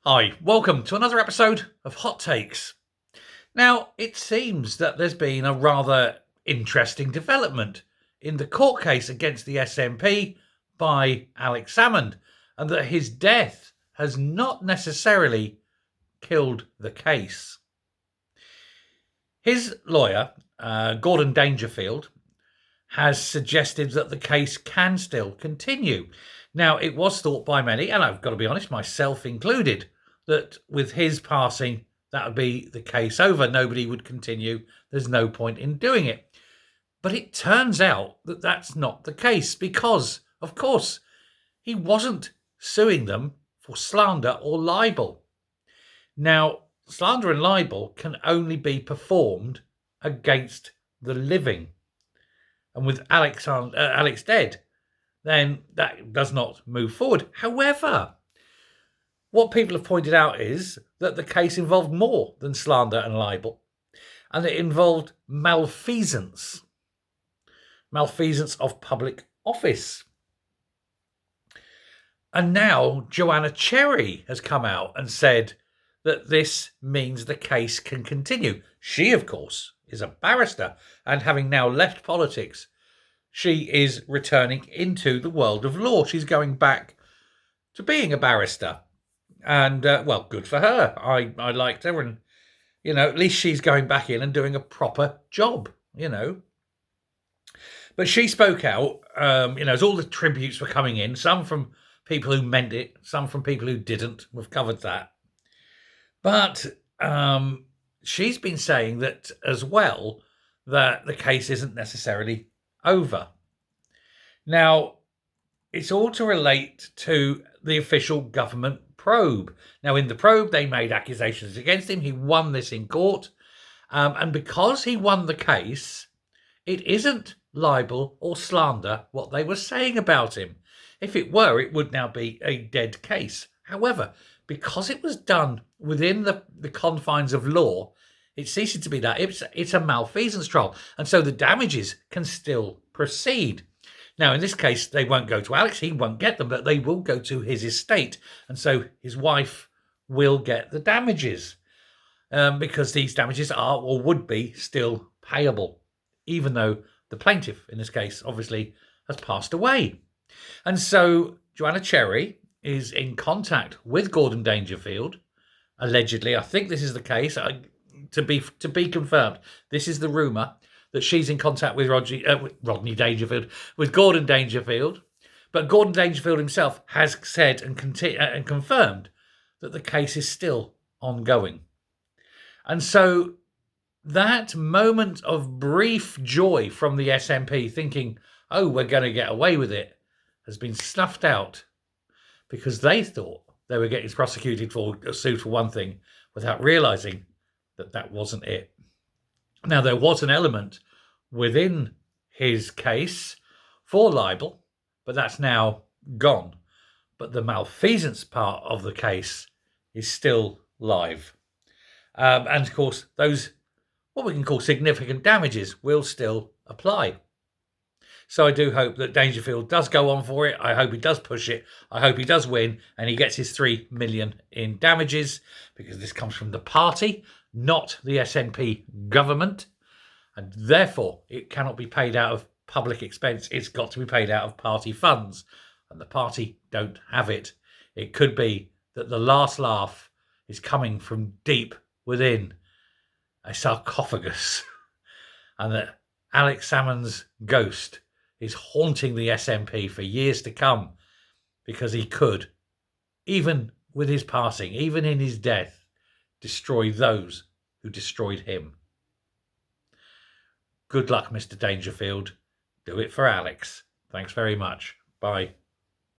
Hi, welcome to another episode of Hot Takes. Now, it seems that there's been a rather interesting development in the court case against the SNP by Alex Salmond, and that his death has not necessarily killed the case. His lawyer, Gordon Dangerfield, has suggested that the case can still continue. Now, it was thought by many, and I've got to be honest, myself included, that with his passing, that would be the case over. Nobody would continue. There's no point in doing it. But it turns out that that's not the case because, of course, he wasn't suing them for slander or libel. Now, slander and libel can only be performed against the living. And with Alex dead, then that does not move forward. However, what people have pointed out is that the case involved more than slander and libel, and it involved malfeasance of public office. And now Joanna Cherry has come out and said that this means the case can continue. She, of course, is a barrister, and having now left politics, she is returning into the world of law. She's going back to being a barrister. And, well, good for her. I liked her, and, at least she's going back in and doing a proper job, But she spoke out, as all the tributes were coming in, some from people who meant it, some from people who didn't. We've covered that. But she's been saying that as well, that the case isn't necessarily over. Now, it's all to relate to the official government probe. Now, in the probe, they made accusations against him. He won this in court. And because he won the case, it isn't libel or slander what they were saying about him. If it were, it would now be a dead case. However, because it was done within the confines of law, it ceases to be that. It's a malfeasance trial. And so the damages can still proceed. Now, in this case, they won't go to Alex. He won't get them, but they will go to his estate. And so his wife will get the damages because these damages are or would be still payable, even though the plaintiff, in this case, obviously has passed away. And so Joanna Cherry is in contact with Gordon Dangerfield, allegedly. I think this is the case, to be confirmed. This is the rumour that she's in contact with Rodney Dangerfield, with Gordon Dangerfield. But Gordon Dangerfield himself has said and confirmed that the case is still ongoing. And so that moment of brief joy from the SNP, thinking, oh, we're going to get away with it, has been snuffed out because they thought they were getting prosecuted for a suit for one thing without realising that that wasn't it. Now, there was an element within his case for libel, but that's now gone. But the malfeasance part of the case is still live. And, of course, those, what we can call significant damages, will still apply. So I do hope that Dangerfield does go on for it. I hope he does push it. I hope he does win and he gets his $3 million in damages, because this comes from the party, not the SNP government. And therefore, it cannot be paid out of public expense. It's got to be paid out of party funds. And the party don't have it. It could be that the last laugh is coming from deep within a sarcophagus and that Alex Salmond's ghost is haunting the SNP for years to come, because he could, even with his passing, even in his death, destroy those who destroyed him. Good luck, Mr. Dangerfield. Do it for Alex. Thanks very much. Bye.